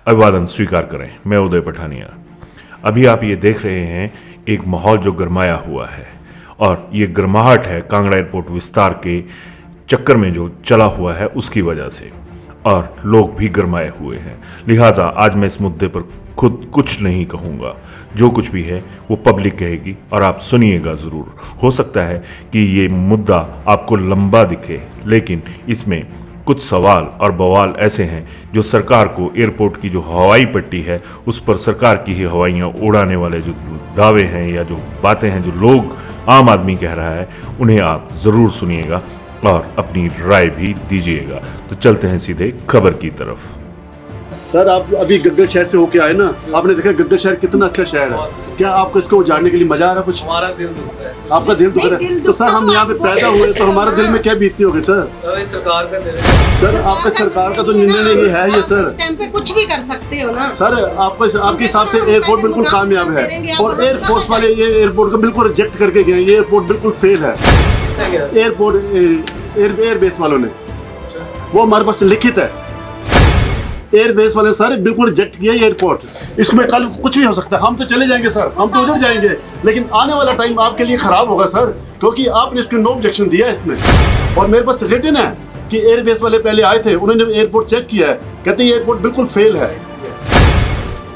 अभिवादन स्वीकार करें। मैं उदय पठानिया। अभी आप ये देख रहे हैं एक माहौल जो गरमाया हुआ है, और ये गर्माहट है कांगड़ा एयरपोर्ट विस्तार के चक्कर में जो चला हुआ है उसकी वजह से, और लोग भी गरमाए हुए हैं। लिहाजा आज मैं इस मुद्दे पर खुद कुछ नहीं कहूँगा, जो कुछ भी है वो पब्लिक कहेगी और आप सुनिएगा ज़रूर। हो सकता है कि ये मुद्दा आपको लंबा दिखे, लेकिन इसमें कुछ सवाल और बवाल ऐसे हैं जो सरकार को एयरपोर्ट की जो हवाई पट्टी है उस पर सरकार की ही हवाइयाँ उड़ाने वाले जो दावे हैं या जो बातें हैं जो लोग आम आदमी कह रहा है, उन्हें आप ज़रूर सुनिएगा और अपनी राय भी दीजिएगा। तो चलते हैं सीधे खबर की तरफ। सर, आप अभी गग्गल शहर से होके आए ना, आपने देखा गग्गल शहर कितना अच्छा शहर है। क्या आपको इसको उजाड़ने के लिए मजा आ रहा कुछ? हमारा दिल दुखता है। आपका दिल दुख रहा है? तो सर हम यहाँ पे पैदा हुए तो हमारे दिल में क्या बीतती होगी सर? सरकार का निर्णय। सर आपका सरकार का तो निर्णय ही है ये सर। इस टाइम पे कुछ भी कर सकते हो ना सर। आपके हिसाब से एयरपोर्ट बिल्कुल कामयाब है, और एयरफोर्स वाले ये एयरपोर्ट को बिल्कुल रिजेक्ट करके गए। ये एयरपोर्ट बिल्कुल फेल है। एयरपोर्ट एयरबेस वालों ने, वो हमारे पास लिखित है। एयरबेस वाले सर बिल्कुल रिजेक्ट किया एयरपोर्ट। इसमें कल कुछ भी हो सकता है। हम तो चले जाएंगे सर, हम तो उधर जाएंगे, लेकिन आने वाला टाइम आपके लिए खराब होगा सर, क्योंकि आपने इसको नो ऑब्जेक्शन दिया है इसमें। और मेरे पास रिटन है कि एयरबेस वाले पहले आए थे, उन्होंने एयरपोर्ट चेक किया है, कहते हैं एयरपोर्ट बिल्कुल फेल है।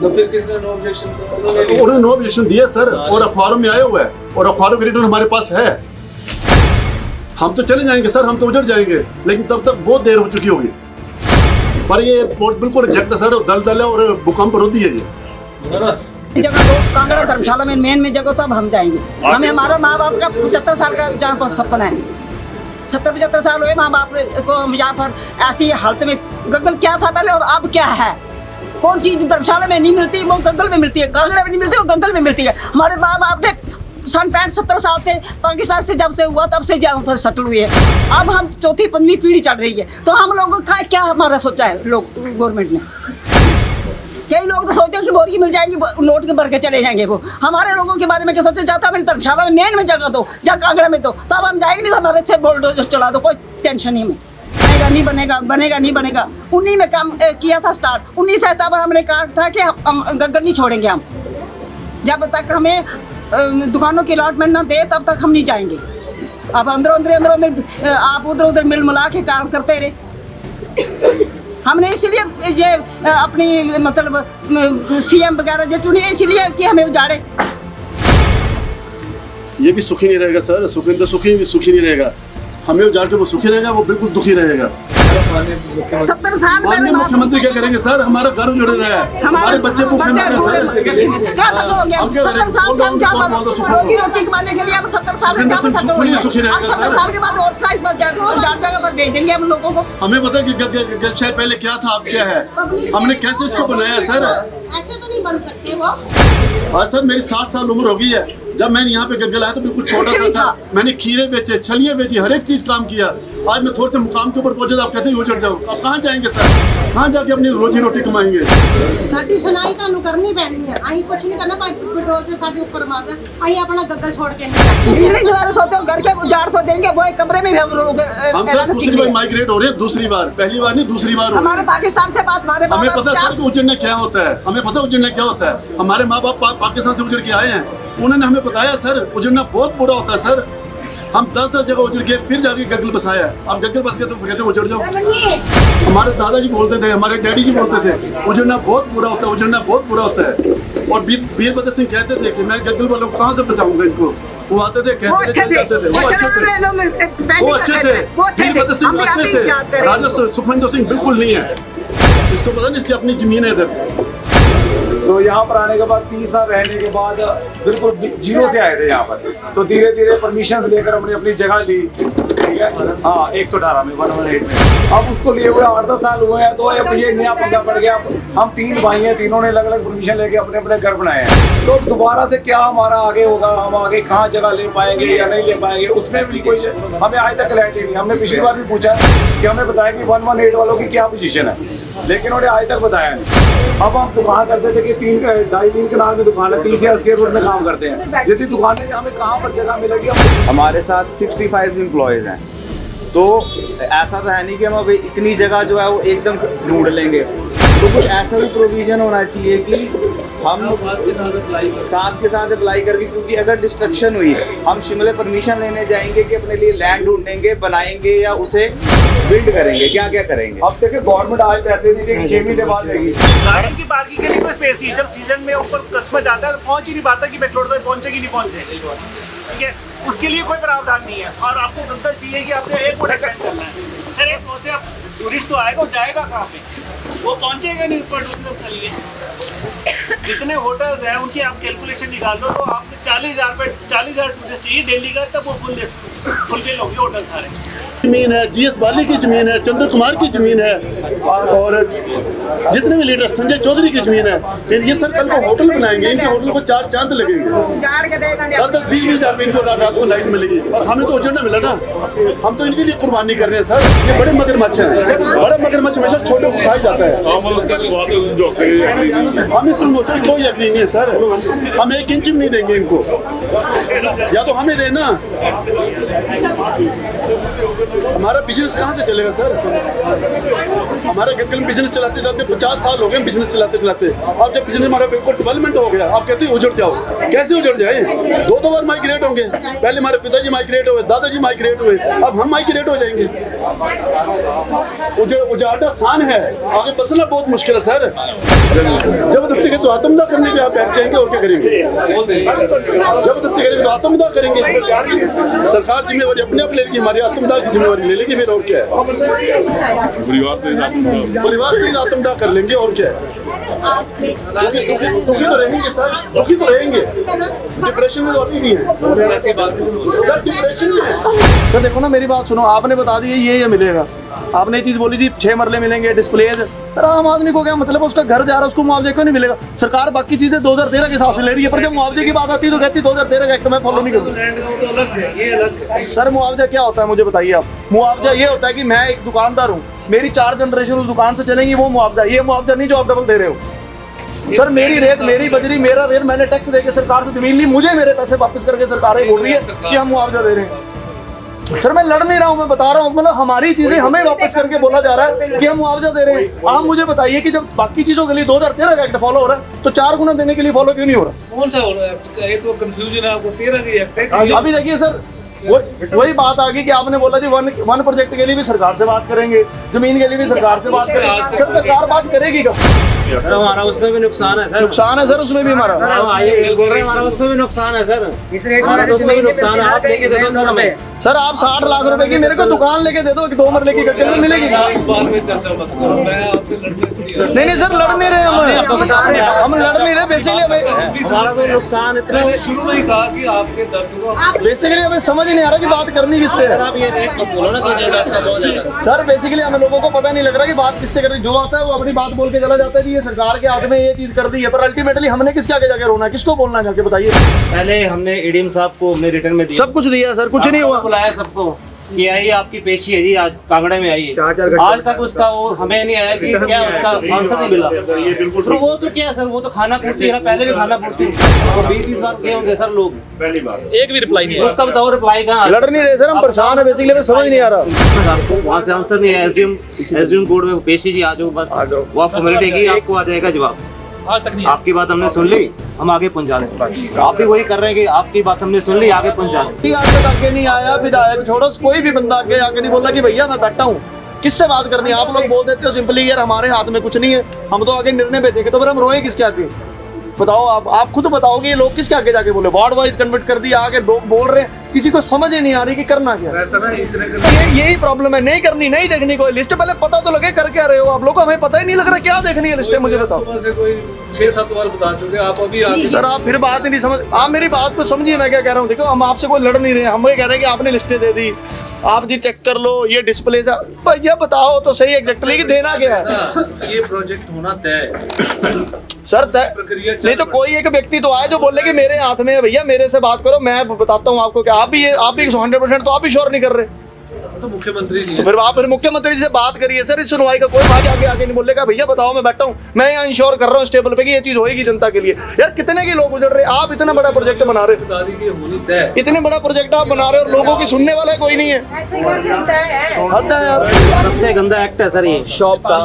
तो फिर किसने नो ऑब्जेक्शन दिया? उन्होंने नो ऑब्जेक्शन दिया सर, और अखबारों में आया हुआ है, और अखबारों के रिटर्न हमारे पास है। हम तो चले जाएंगे सर, हम तो उधर जाएंगे, लेकिन तब तक बहुत देर हो चुकी होगी। पर ये एयरपोर्ट बिल्कुल रिजेक्ट है सर, दलदल है और भूकंप रोधी है ये। जगह तो कांगड़ा धर्मशाला में मेन में जगह तो अब हम जाएंगे। हमें हमारा माँ बाप का 75 साल का जहाँ पर सपना है। 70-75 साल हुए माँ बाप को यहाँ पर ऐसी हालत में। गग्गल क्या था पहले और अब क्या है? कौन चीज धर्मशाला में नहीं मिलती वो गग्गल में मिलती है, कांगड़ा में नहीं मिलती वो गग्गल में मिलती है। हमारे माँ बाप ने सन 65-70 साल से पाकिस्तान से जब से हुआ तब से यहाँ पर सेटल हुए हैं। अब हम चौथी 5वीं पीढ़ी चल रही है, तो हम लोगों का क्या हमारा सोचा है लोग गवर्नमेंट ने? कई लोग तो सोचते हैं कि बोरी मिल जाएंगी, नोट के भर के चले जाएंगे। वो हमारे लोगों के बारे में क्या सोचा जाता है? मेरी धर्मशाला में मेन में जगह दो, जहाँ कांगड़ा में दो, तो अब हम जाएंगे नहीं तो हमारे से बुलडोजर चला दो, कोई टेंशन नहीं हमें। बनेगा नहीं बनेगा, बनेगा नहीं बनेगा। उन्हीं में काम किया था स्टार्ट, 19 सितंबर हमने कहा था कि हम गग्गल नहीं छोड़ेंगे। हम जब तक हमें दुकानों की अलॉटमेंट ना दे तब तक हम नहीं जाएंगे। अब अंदर आप उधर उधर मिल मिला के काम करते रहे। हमने इसलिए ये अपनी मतलब सीएम वगैरह जो चुनी इसलिए कि हमें उजाड़े। ये भी सुखी नहीं रहेगा सर, सुखिंदर सुखी नहीं रहेगा। हमें उजाड़ के वो सुखी रहेगा, वो बिल्कुल दुखी रहेगा। 70 साल माननीय मुख्यमंत्री क्या करेंगे सर? हमारा घर उजड़ रहा है, हमारे बच्चे भूखे मर रहे हैं सर। रोटी रोटी कमाने के लिए हम 70 साल में सुखी रहेगा सर। 70 साल के बाद और जगह पर भेज देंगे हम लोगों को। हमें पता है कि गग्गल शहर पहले क्या था, अब क्या है। हमने कैसे इसको बनाया सर? ऐसे तो नहीं बन सकते वो। हाँ सर, मेरी 60 साल उम्र हो गई है। जब मैंने यहाँ पे गग्गल आया तो बिल्कुल छोटा सा था। मैंने खीरे बेचे, छलिए बेची, हर एक चीज काम किया। आज मैं थोड़े से मुकाम के ऊपर पहुंचे तो आप कहते हैं उजड़ जाओ। अब कहाँ जाएंगे सर? कहाँ जाके अपनी रोजी रोटी कमाएंगे? साडी सुनाई तानू करनी पैनी है। अहीं कुछ नहीं करना, भाई पेट्रोल से साडे ऊपर मार दे। अहीं अपना गग्गल छोड़ के नहीं जाते। सोचो घर के उजाड़ तो देंगे, वो एक कमरे में भी हम लोग। हम सर दूसरी बार माइग्रेट हो रहे हैं, दूसरी बार, पहली बार नहीं दूसरी बार हो रहे हमारे पाकिस्तान से बात हमारे हमें पता है सर कि उजड़ना क्या होता है। हमें पता है उजड़ना क्या होता है। हमारे माँ बाप पाकिस्तान से उजड़ के आए हैं, उन्होंने हमें बताया सर उजड़ना बहुत बुरा होता है सर। हम 10 जगह उजड़ गए, फिर जाके गग्गल बसाया। अब गग्गल बस के तो कहते उजड़ जाओ। हमारे दादाजी बोलते थे, हमारे डैडी जी बोलते थे उजड़ना बहुत बुरा होता है, उजड़ना बहुत बुरा होता है। और वीरभद्र सिंह कहते थे कि मैं गग्गल वालों को कहाँ से बचाऊंगा इनको। वो आते थे, कहते थे, जाते थे। वो अच्छे थे, वीरभद्र सिंह अच्छे थे। राजा सुखविंदर सिंह बिल्कुल नहीं है। इसको पता नहीं, इसकी अपनी जमीन है इधर। तो यहाँ पर आने के बाद 30 साल रहने के बाद बिल्कुल जीरो से आए थे यहाँ पर। तो धीरे धीरे परमिशन लेकर हमने अपनी जगह ली, ठीक है। हाँ 118 में 118 में। अब उसको लिए हुए 8-10 साल हुए हैं, तो अब ये नया पंगा पड़ गया। हम 3 भाई हैं, तीनों ने अलग अलग परमिशन लेके अपने अपने घर बनाए हैं। तो दोबारा से क्या हमारा आगे होगा, हम आगे कहाँ जगह ले पाएंगे या नहीं ले पाएंगे, उसमें भी कोई हमें आज तक क्लैरिटी नहीं। हमने पिछली बार भी पूछा कि हमें बताया कि 118 वालों की क्या पोजीशन है, लेकिन उन्हें आज तक बताया नहीं। अब हम दुकान करते थे कि 2.5-3 कनाल में दुकान है, 30,000 स्क्वायर फुट में काम करते हैं। यदि दुकानें हमें कहाँ पर जगह मिलेगी? हमारे साथ 65 एम्प्लॉयज़ हैं, तो ऐसा तो है नहीं कि हम अभी इतनी जगह जो है वो एकदम ढूंढ लेंगे। तो कुछ ऐसा भी प्रोविजन होना चाहिए कि हम साथ के साथ अप्लाई करके, क्योंकि अगर डिस्ट्रक्शन हुई हम शिमले परमिशन लेने जाएंगे कि अपने लिए लैंड ढूंढेंगे, बनाएंगे या उसे बिल्ड करेंगे, क्या क्या करेंगे। अब देखिए गवर्नमेंट आज पैसे दी थी 6 महीने बाद देगी। गाड़ी की पार्किंग के लिए कोई स्पेस नहीं, जब सीजन में ऊपर कस्टमर जाता है तो पहुंच ही नहीं पाता कि मेट्रो तक पहुंचेगी नहीं पहुंचे, ठीक है, उसके लिए कोई प्रावधान नहीं है। और आपको गद्दा चाहिए कि आपने एयरपोर्ट एक्सटेंड करना है, सर एक से आप टूरिस्ट तो आएगा, वो जाएगा कहाँ पे, वो पहुंचेगा नहीं ऊपर टूरिज्म के लिए। जितने होटल्स हैं उनकी आप कैलकुलेशन निकाल दो, तो आपको 40,000 टूरिस्ट चाहिए दिल्ली का, तब वो फुलफिल होगी होटल सारे। जमीन है, जीएस बाली की जमीन है, चंद्र कुमार की जमीन है, और जितने भी लीडर, संजय चौधरी की जमीन है। ये सर कल को होटल बनाएंगे, इनके होटल को 4 चांद लगेंगे, 10-20 हज़ार रुपये इनको रात को लाइट मिलेगी। और हमें तो उजड़ना मिला ना, हम तो इनके लिए कुर्बानी कर रहे हैं सर। ये बड़े मगरमच्छ हैं, बड़ा मगरमच्छ हमेशा छोटे को खाया जाता है। हम इस मोटर कोई यकीन नहीं है सर, हम 1 इंच भी नहीं देंगे इनको, या तो हमें देना। हमारा बिजनेस कहाँ से चलेगा सर? हमारा गग्गल में बिजनेस चलाते चलाते 50 साल हो गए बिजनेस चलाते चलाते। अब जब बिजनेस हमारा बिल्कुल डेवलपमेंट हो गया, आप कहते हैं उजड़ जाओ, कैसे उजड़ जाए? 2 बार माइग्रेट होंगे, पहले हमारे पिताजी माइग्रेट हुए, दादाजी माइग्रेट हुए, अब हम माइग्रेट हो जाएंगे। उजाड़ा आसान है, आगे बसना बहुत मुश्किल है सर। जबरदस्ती के तो आत्मदाह करने पे आप बैठ जाएंगे, और क्या करेंगे? जबरदस्ती करेंगे तो आत्मदाह करेंगे। सरकार जिम्मेवारी अपने आप लेगी, हमारी आत्मदाह की जिम्मेवारी ले लेगी, फिर और क्या है? परिवार से आत्मदाह कर लेंगे, और क्या है? दुखी तो रहेंगे सर, दुखी तो रहेंगे। डिप्रेशन में तो अभी भी है सर, डिप्रेशन में है। तो देखो ना, मेरी बात सुनो, आपने बता दी ये मिलेगा, आपने ये चीज बोली थी 6 मरले मिलेंगे, डिस्प्लेज। पर आम आदमी को क्या मतलब है, उसका घर जा रहा है, उसको मुआवजा क्यों नहीं मिलेगा? सरकार बाकी चीजें 2013 के हिसाब से ले रही है, पर जब मुआवजे की बात आती है तो कहती 2013 का एक्ट मैं फॉलो नहीं करूँ। सर मुआवजा क्या होता है मुझे बताइए आप? मुआवजा ये होता है कि मैं एक दुकानदार हूँ, मेरी 4 जनरेशन उस दुकान से चलेंगी, वो मुआवजा। ये मुआवजा नहीं जो आप डबल दे रहे हो। सर मेरी रेत, मेरी बजरी, मेरा रेत, मैंने टैक्स देके सरकार से जमीन ली, मुझे मेरे पैसे वापस करके सरकार बोल रही है कि हम मुआवजा दे रहे हैं। सर मैं लड़ नहीं रहा हूँ, मैं बता रहा हूँ, मतलब हमारी चीजें हमें वापस करके बोला जा रहा है कि हम मुआवजा दे रहे हैं। आप मुझे बताइए कि जब बाकी चीजों के लिए 2013 का एक्ट फॉलो हो रहा है, तो 4 गुना देने के लिए फॉलो क्यों नहीं हो रहा? कौन सा हो रहा है? ये तो कंफ्यूजन है आपको, 13 की एक्ट है। अभी देखिए सर, वही बात आ गई कि आपने बोला जी वन प्रोजेक्ट के लिए भी सरकार से बात करेंगे, जमीन के लिए भी सरकार से बात करेंगे। सर सरकार बात करेगी कब? हमारा उसमें भी नुकसान है सर। नुकसान है सर उसमें भी हमारा। बोल रहे हैं हमारा उसमें भी नुकसान है सर, इस रेट में तो उसमें भी नुकसान है। आप लेके दे दो सर हमें। सर आप 60 लाख रुपए की मेरे को दुकान लेके दे दो, 2 मरले की गद्दे में मिलेगी। इस बार में चर्चा मत करो, मैं आपसे लड़ने नहीं सर लड़ नहीं रहे हम लड़ नहीं रहे। बेसिकली हमें हमारा तो नुकसान इतना, शुरू में ही कहा कि आपके दर्द को, बेसिकली हमें समझ नहीं आ रहा कि बात करनी किससे है। आप ये रेट मत बोलो ना कि सर बेसिकली हमें लोगों को पता नहीं लग रहा कि बात किससे करनी। जो आता है वो अपनी बात बोल के चला जाता है कि ये सरकार के हाथ में ये चीज कर दी है, पर अल्टीमेटली हमने किसके आगे जाके रोना, किसको बोलना जाके बताइए? पहले हमने एडीएम साहब को हमने रिटर्न में दिया, सब कुछ दिया सर, कुछ नहीं हुआ। बुलाया सबको, ये आई आपकी पेशी है जी, आज कांगड़े में आई है। आज तक उसका वो हमें नहीं आया कि क्या उसका आंसर नहीं मिला। तो वो तो क्या सर, वो तो खाना पूर्ति है ना, पहले भी खाना पूर्ति, 20-30 बार गए होंगे सर लोग, पहली बार एक भी रिप्लाई नहीं। उसका बताओ रिप्लाई कहाँ? लड़ नहीं रहे सर, हम परेशान है बेसिकली, हमें समझ नहीं आ रहा। आपको वहाँ से आंसर नहीं है, एसडीएम कोर्ट में पेशी जी, आज बस वो फॉर्मेलिटी की, आपको आ जाएगा जवाब। आपकी बात हमने सुन ली, हम आगे पहुंचा दें। आप भी वही कर रहे हैं कि आपकी बात हमने सुन ली, आगे पहुंचा दें। आज तक आगे नहीं आया विधायक, छोड़ो कोई भी बंदा आगे आके नहीं बोला कि भैया मैं बैठा हूँ, किससे बात करनी है? आप लोग बोल देते हो सिंपली यार हमारे हाथ में कुछ नहीं है, हम तो आगे निर्णय भेजेंगे। तो फिर हम रोए किसके आगे? बताओ आप खुद बताओ कि ये लोग किसके आगे जाके बोले? वार्ड वाइज कन्वर्ट कर दिया, आगे लोग बोल रहे हैं, किसी को समझ ही नहीं आ रही कि करना क्या। तो यही प्रॉब्लम है, नहीं करनी, नहीं देखनी कोई लिस्ट। पहले पता तो लगे कर क्या रहे हो आप लोग, हमें पता ही नहीं लग रहा क्या देखनी है लिस्ट है। मुझे बताओ, सुबह से कोई 6-7 बार बता चुके, आप अभी सर आप फिर बात ही नहीं समझ। आप मेरी बात को समझिए, मैं क्या कह रहा हूँ। देखो हम आपसे कोई लड़ नहीं रहे, हम ये कह रहे हैं कि आपने लिस्टें दे दी, आप जी चेक कर लो, ये डिस्प्ले भैया बताओ तो सही एग्जैक्टली कि देना क्या है। ये प्रोजेक्ट होना तय सर नहीं तो कोई एक व्यक्ति तो आए जो बोले कि मेरे हाथ में है भैया, मेरे से बात करो, मैं बताता हूँ आपको। क्या आप भी 100% तो आप भी श्योर नहीं कर रहे? तो मुख्यमंत्री जी फिर आप मुख्यमंत्री जी से बात करिए सर, इस सुनवाई का कोई आगे आगे नहीं बोलेगा। भैया बताओ, मैं बैठा हूँ, मैं यहाँ इंश्योर कर रहा हूँ स्टेबल पे कि ये चीज होएगी जनता के लिए। यार कितने के लोग उजड़ रहे, आप इतना बड़ा प्रोजेक्ट बना रहे हो, इतने बड़ा प्रोजेक्ट आप बना रहे हो और लोगों की सुनने वाला कोई नहीं है। हद है यार, सबसे गंदा एक्ट है सर ये शॉप का।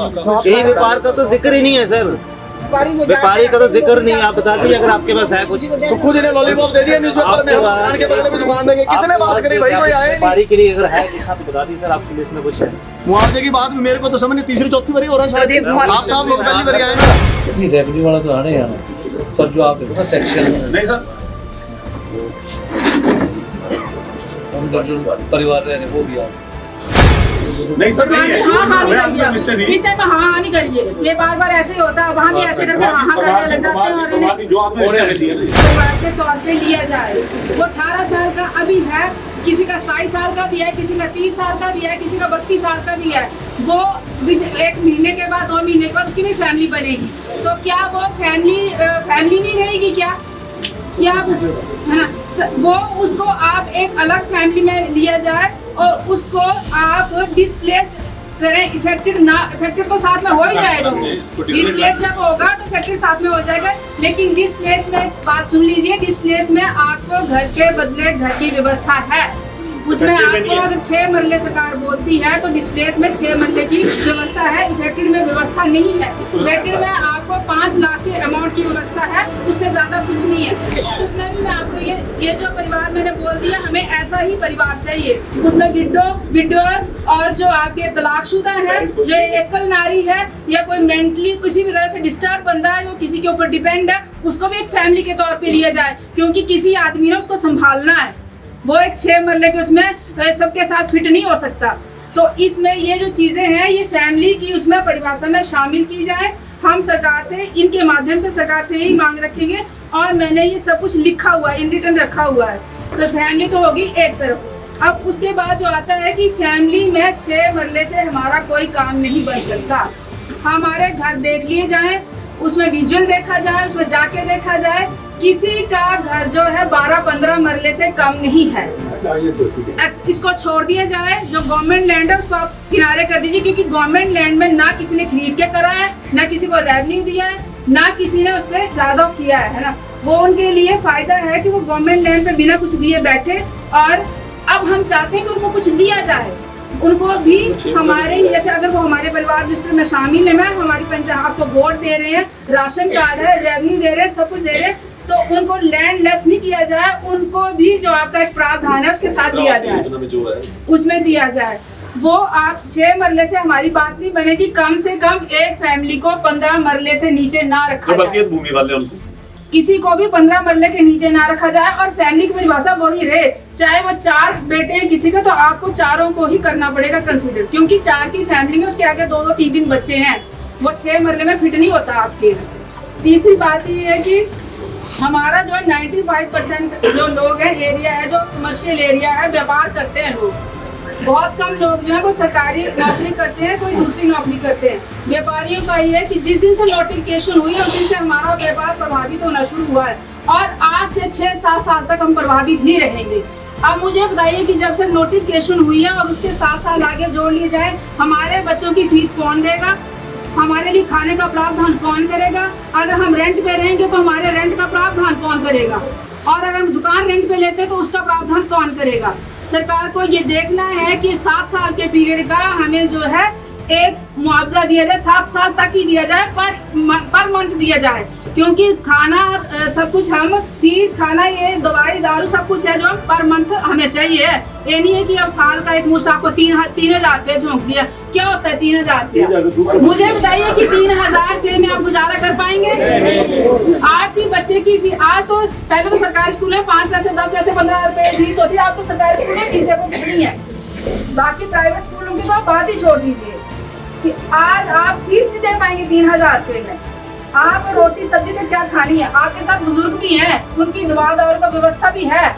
यही व्यापार का तो जिक्र ही नहीं है सर, व्यापारी का तो जिक्र नहीं है। आप बता दीजिए अगर आपके पास है कुछ। सुक्खू जी ने लॉलीपॉप दे दिया न्यूज़पेपर में, दुकान के बगल में दुकान देंगे, किसने बात करी भाई? कोई आए नहीं। व्यापारी के लिए अगर है तो बता दीजिए सर, आपकी लिस्ट में कुछ है। मुआवजे की बात भी मेरे को तो समझ नहीं, तीसरी चौथी बारी हो रहा है शायद। आप साहब लोग पहली बारी आए ना, रेवेन्यू वाला तो आने यार सर, जो आप देखो ना सेक्शन नहीं सर, उनका जो परिवार रह रहे वो भी आप नहीं सर, नहीं है इस टाइम हाँ नहीं करिए, ये बार ऐसे ही होता है। वहाँ भी ऐसे करके हाँ करने लग जाते हैं और इन्हें जो आपने परिवार के तौर पे लिया जाए। वो 18 साल का अभी है, किसी का 27 साल का भी है, किसी का 30 साल का भी है, किसी का 32 साल का भी है। वो 1 महीने के बाद 2 महीने के बाद उसकी भी फैमिली बनेगी, तो क्या वो फैमिली नहीं रहेगी क्या है ना? वो उसको आप एक अलग फैमिली में लिया जाए और उसको आप डिस्प्लेस करें। इफेक्टेड तो साथ में हो ही जाएगा, डिस्प्लेस जब होगा तो इफेक्टेड साथ में हो जाएगा। लेकिन डिस्प्लेस में एक बात सुन लीजिए, डिस्प्लेस में आपको घर के बदले घर की व्यवस्था है। उसमें आपको अगर 6 मरले सरकार बोलती है तो डिस्प्लेस में 6 मरले की व्यवस्था है, इफेक्टेड में व्यवस्था नहीं है। इफेक्टेड में आपको 5 लाख के अमाउंट की व्यवस्था है, उससे ज्यादा कुछ नहीं है। उसमें भी मैं आपको ये जो परिवार मैंने बोल दिया, हमें ऐसा ही परिवार चाहिए। उसमें विडोर और जो आपके तलाकशुदा है, जो एकल नारी है या कोई मेंटली किसी भी तरह से डिस्टर्ब बंदा है जो किसी के ऊपर डिपेंड है, उसको भी एक फैमिली के तौर पे लिया जाए, क्योंकि किसी आदमी ने उसको संभालना है। वो एक 6 मरले के उसमें सबके साथ फिट नहीं हो सकता। तो इसमें ये जो चीज़ें हैं ये फैमिली की उसमें परिभाषा में शामिल की जाए। हम सरकार से इनके माध्यम से सरकार से यही मांग रखेंगे और मैंने ये सब कुछ लिखा हुआ है, इन रिटर्न रखा हुआ है। तो फैमिली तो होगी एक तरफ। अब उसके बाद जो आता है कि फैमिली में 6 मरले से हमारा कोई काम नहीं बन सकता। हमारे घर देख लिए जाए, उसमें विजुअल देखा जाए, उसमें जाके देखा जाए, किसी का घर जो है 12-15 मरले से कम नहीं है। इसको छोड़ दिया जाए, जो गवर्नमेंट लैंड है उसको आप किनारे कर दीजिए, क्योंकि गवर्नमेंट लैंड में ना किसी ने खरीद के करा है, ना किसी को रेवेन्यू दिया है, ना किसी ने उस पर ज्यादा किया है ना। वो उनके लिए फायदा है कि वो गवर्नमेंट लैंड पे बिना कुछ दिए बैठे। और अब हम चाहते हैं कि उनको कुछ दिया जाए, उनको भी हमारे ही जैसे अगर वो हमारे परिवार रजिस्टर में शामिल है, मैं हमारी पंचायत को वोट दे रहे हैं, राशन कार्ड है, रेवेन्यू दे रहे हैं, सब कुछ दे रहे हैं, तो उनको लैंड लेस नहीं किया जाए, उनको भी जो आपका एक प्रावधान है उसके साथ दिया जाए, उसमें दिया जाए। वो आप 6 मरले से हमारी बात नहीं बनेगी, कम से कम एक फैमिली को 15 मरले से नीचे ना रखा जाए, भूमि वाले उनको किसी को भी 15 मरले के नीचे ना रखा जाए। और फैमिली की परिभाषा वही रहे, चाहे वो 4 बेटे हैं किसी का, तो आपको चारों को ही करना पड़ेगा कंसिडर, क्योंकि 4 की फैमिली में उसके आगे 2-2, 3-3 बच्चे हैं, वो 6 मरले में फिट नहीं होता आपके। तीसरी बात ये है कि हमारा जो 95% जो लोग हैं एरिया है, जो कमर्शियल एरिया है, व्यापार करते हैं लोग, बहुत कम लोग जो है वो सरकारी नौकरी करते हैं, कोई दूसरी नौकरी करते हैं। व्यापारियों का ये है कि जिस दिन से नोटिफिकेशन हुई है उस दिन से हमारा व्यापार प्रभावित होना शुरू हुआ है और आज से 6-7 साल तक हम प्रभावित ही रहेंगे। अब मुझे बताइए कि जब से नोटिफिकेशन हुई है और उसके 7 साल आगे जोड़ लिए जाए, हमारे बच्चों की फीस कौन देगा, हमारे लिए खाने का प्रावधान कौन करेगा, अगर हम रेंट पे रहेंगे तो हमारे रेंट का प्रावधान कौन करेगा, और अगर हम दुकान रेंट पे लेते हैं तो उसका प्रावधान कौन करेगा। सरकार को ये देखना है कि 7 साल के पीरियड का हमें जो है एक मुआवजा दिया जाए, 7 साल तक ही दिया जाए, पर मंथ दिया जाए, क्योंकि खाना सब कुछ हम फीस, खाना, ये दवाई दारू सब कुछ है जो हम पर मंथ हमें चाहिए। ये नहीं है कि अब साल का एक मुश्त आपको 3,000 रुपये झोंक दिया, क्या होता है 3,000 रुपये? मुझे बताइए कि 3,000 रुपये में आप गुजारा कर पाएंगे? आपकी बच्चे की फीस, आज तो पहले तो सरकारी स्कूल में 5 पैसे 10 पैसे 15 रुपये फीस होती है, आप तो सरकारी स्कूल में फीस देखो कितनी है। बाकी प्राइवेट स्कूलों की तो आप बात ही छोड़ दीजिए कि आज आप फीस नहीं दे पाएंगे 3,000 रुपये में। आप रोटी सब्जी तो क्या खानी है, आपके साथ बुजुर्ग भी हैं, उनकी दवा दारू का व्यवस्था भी है,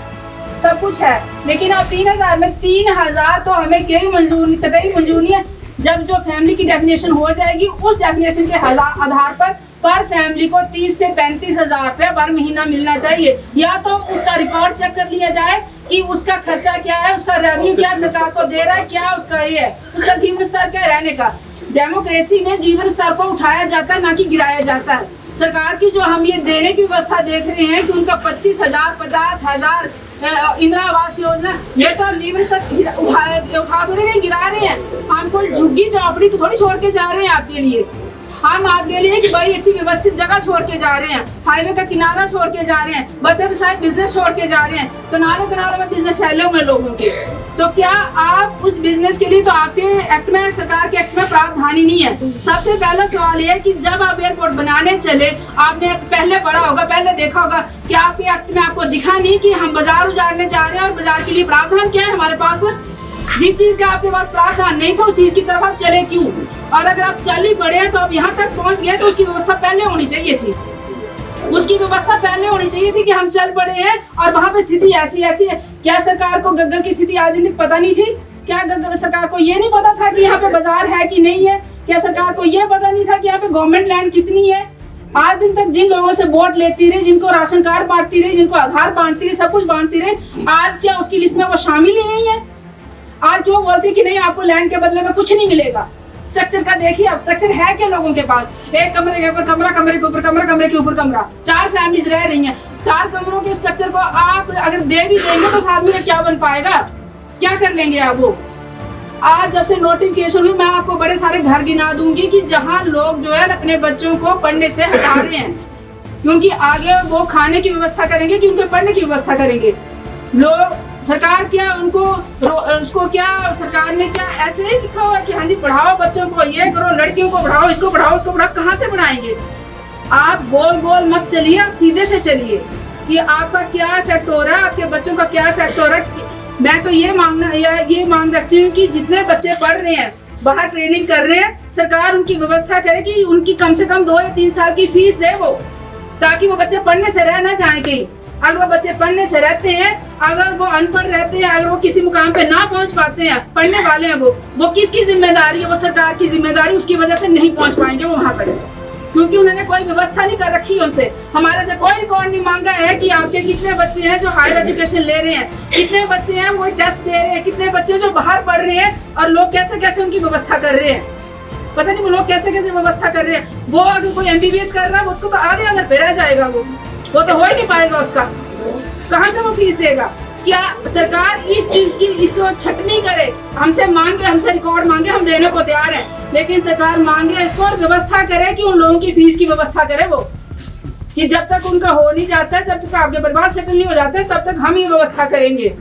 सब कुछ है, लेकिन आप 3,000 में 3,000 तो हमें कतई मंजूर नहीं है। जब जो फैमिली की डेफिनेशन हो जाएगी उस डेफिनेशन के आधार पर फैमिली को 30 से 35,000 रुपये पर महीना मिलना चाहिए, या तो उसका रिकॉर्ड चेक कर लिया जाए कि उसका खर्चा क्या है, उसका रेवेन्यू क्या सरकार को दे रहा है, क्या उसका ये है, उसका जीवन स्तर क्या है रहने का। डेमोक्रेसी में जीवन स्तर को उठाया जाता है, ना कि गिराया जाता है। सरकार की जो हम ये देने की व्यवस्था देख रहे हैं कि उनका 25,000 50,000 इंदिरा आवास योजना, ये तो हम जीवन स्तर उठा थोड़ी नहीं गिरा रहे हैं। हम कोई झुग्गी झोपड़ी तो थोड़ी छोड़ के जा रहे हैं आपके लिए। हम आपके लिए कि बड़ी अच्छी व्यवस्थित जगह छोड़ के जा रहे हैं, हाईवे का किनारा छोड़ के जा रहे हैं, बस अब शायद बिजनेस छोड़ के जा रहे हैं, किनारों में बिजनेस फैले हुए लोगों के। तो क्या आप उस बिजनेस के लिए तो आपके एक्ट में, सरकार के एक्ट में प्रावधान ही नहीं है। सबसे पहला सवाल ये है कि जब आप एयरपोर्ट बनाने चले, आपने पहले पढ़ा होगा, पहले देखा होगा कि आपके एक्ट में आपको दिखा नहीं कि हम बाजार उजाड़ने जा रहे हैं और बाजार के लिए प्रावधान क्या है हमारे पास। जिस चीज का आपके पास प्रावधान नहीं था उस चीज की तरफ आप चले क्यों? और अगर आप चल ही पड़े तो आप यहाँ तक पहुँच गए तो उसकी व्यवस्था पहले होनी चाहिए थी। उसकी व्यवस्था पहले होनी चाहिए थी कि हम चल पड़े हैं और वहाँ पे स्थिति ऐसी ऐसी है। क्या सरकार को गग्गल की स्थिति आज दिन तक पता नहीं थी? क्या गग्गल सरकार को ये नहीं पता था कि यहाँ पे बाजार है कि नहीं है? क्या सरकार को ये पता नहीं था कि यहाँ पे गवर्नमेंट लैंड कितनी है? आज दिन तक जिन लोगों से वोट लेती रही, जिनको राशन कार्ड बांटती रही, जिनको आधार बांटती रही, सब कुछ बांटती रही, आज क्या उसकी लिस्ट में वो शामिल ही नहीं है? आज क्यों बोलते कि नहीं आपको लैंड के बदले में कुछ नहीं मिलेगा? स्ट्रक्चर का देखिए, अब स्ट्रक्चर है क्या लोगों के पास? एक कमरे के ऊपर कमरा, कमरे के ऊपर कमरा, कमरे के ऊपर कमरा, 4 फैमिलीज रह रही हैं। 4 कमरों के स्ट्रक्चर को आप अगर दे भी देंगे तो उस आदमी का क्या बन पाएगा? क्या कर लेंगे आप वो? आज जब से नोटिफिकेशन हुई, मैं आपको बड़े सारे घर गिना दूंगी कि जहाँ लोग जो है अपने बच्चों को पढ़ने से हटा रहे हैं, क्योंकि आगे वो खाने की व्यवस्था करेंगे कि उनके पढ़ने की व्यवस्था करेंगे। लोग सरकार क्या उनको उसको क्या सरकार ने क्या ऐसे ही लिखा हुआ कि हाँ जी पढ़ाओ बच्चों को, ये करो, लड़कियों को पढ़ाओ, इसको पढ़ाओ, उसको पढ़ाओ। कहाँ से पढ़ाएंगे? आप गोल गोल मत चलिए, आप सीधे से चलिए कि आपका क्या इफेक्ट हो रहा है, आपके बच्चों का क्या इफेक्ट हो रहा है। मैं तो ये मांग रखती हूँ कि जितने बच्चे पढ़ रहे हैं, बाहर ट्रेनिंग कर रहे हैं, सरकार उनकी व्यवस्था करे कि उनकी कम से कम 2 या 3 साल की फीस दे वो, ताकि वो बच्चे पढ़ने से रह ना जाए कहीं। अगर वो बच्चे पढ़ने से रहते हैं, अगर वो अनपढ़ रहते हैं, अगर वो किसी मुकाम पे ना पहुंच पाते हैं, पढ़ने वाले हैं वो किसकी जिम्मेदारी है? वो सरकार की जिम्मेदारी। उसकी वजह से नहीं पहुंच पाएंगे वो वहां तक, क्योंकि उन्होंने कोई व्यवस्था नहीं कर रखी उनसे। हमारे से कोई रिकॉर्ड नहीं मांगा है कि आपके कितने बच्चे हैं जो हायर एजुकेशन ले रहे हैं, कितने बच्चे हैं वो टेस्ट दे रहे हैं, कितने बच्चे जो बाहर पढ़ रहे हैं, और लोग कैसे कैसे उनकी व्यवस्था कर रहे हैं। पता नहीं वो लोग कैसे कैसे व्यवस्था कर रहे हैं। वो अगर कोई MBBS कर रहा है उसको तो आधे अंदर पे रह जाएगा, वो तो हो ही नहीं पाएगा। उसका कहाँ से वो फीस देगा? क्या सरकार इस चीज की इसको छटनी करे? हमसे मांगे, हमसे रिकॉर्ड मांगे, हम देने को तैयार है, लेकिन सरकार मांगे इसको और व्यवस्था करे कि उन लोगों की फीस की व्यवस्था करे वो, कि जब तक उनका हो नहीं जाता है, जब तक आपके परिवार सेटल नहीं हो जाते हैं, तब तक हम ही व्यवस्था करेंगे।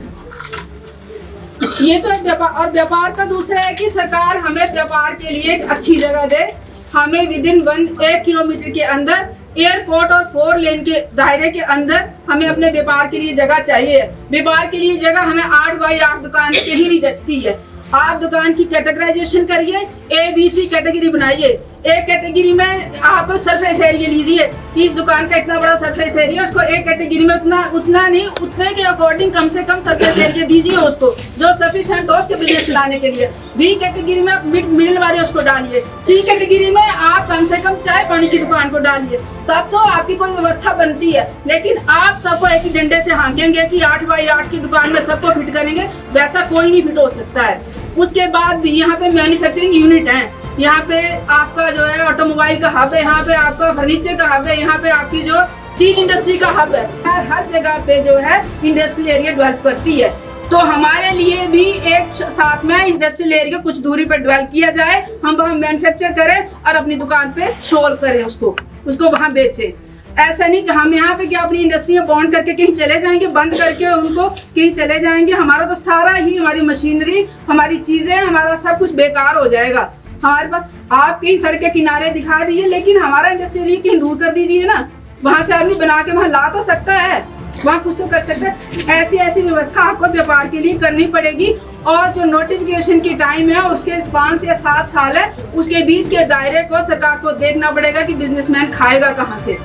ये तो एक व्यापार। और व्यापार का दूसरा है कि सरकार हमें व्यापार के लिए एक अच्छी जगह दे। हमें विदिन 1 किलोमीटर के अंदर एयरपोर्ट और 4 लेन के दायरे के अंदर हमें अपने व्यापार के लिए जगह चाहिए। व्यापार के लिए जगह हमें 8 बाई 8 दुकान के ही नहीं जचती है। आप दुकान की कैटेगराइजेशन करिए, ABC कैटेगरी बनाइए। एक कैटेगरी में आप सरफेस एरिया लीजिए कि इस दुकान का इतना बड़ा सरफेस एरिया, उसको एक कैटेगरी में उतना नहीं, उतने के अकॉर्डिंग कम से कम सरफेस एरिया दीजिए उसको, जो सफिशिएंट हो उसके बिजनेस चलाने के लिए। B कैटेगरी में आप मिडिल वाले उसको डालिए। C कैटेगरी में आप कम से कम चाय पानी की दुकान को डालिए, तब तो आपकी कोई व्यवस्था बनती है। लेकिन आप सबको एक ही डंडे से हाँकेंगे कि 8 बाई 8 की दुकान में सबको फिट करेंगे, वैसा कोई नहीं फिट हो सकता है। उसके बाद भी यहाँ पे मैन्युफैक्चरिंग यूनिट है, यहाँ पे आपका जो है ऑटोमोबाइल का हब है, यहाँ पे आपका फर्नीचर का हब है, यहाँ पे आपकी जो स्टील इंडस्ट्री का हब है। हर जगह पे जो है इंडस्ट्रियल एरिया डेवलप करती है, तो हमारे लिए भी एक साथ में इंडस्ट्रियल एरिया कुछ दूरी पर डेवलप किया जाए। हम वहाँ मैन्युफैक्चर करें और अपनी दुकान पे शोल करें, उसको वहाँ बेचें। ऐसा नहीं कि हम यहाँ पे क्या अपनी इंडस्ट्री में बॉन्ड करके कहीं चले जाएंगे, बंद करके उनको कहीं चले जाएंगे। हमारा तो सारा ही, हमारी मशीनरी, हमारी चीजें, हमारा सब कुछ बेकार हो जाएगा। हमारे पास आप कहीं सड़क के किनारे दिखा दीजिए, लेकिन हमारा इंडस्ट्री एरिया कहीं दूर कर दीजिए ना, वहां से आदमी बना के वहां ला तो सकता है, वहाँ कुछ तो कर सकता है। ऐसी व्यवस्था आपको व्यापार के लिए करनी पड़ेगी। और जो नोटिफिकेशन की टाइम है उसके 5 या 7 साल है, उसके बीच के दायरे को सरकार को देखना पड़ेगा कि बिजनेसमैन खाएगा कहाँ से।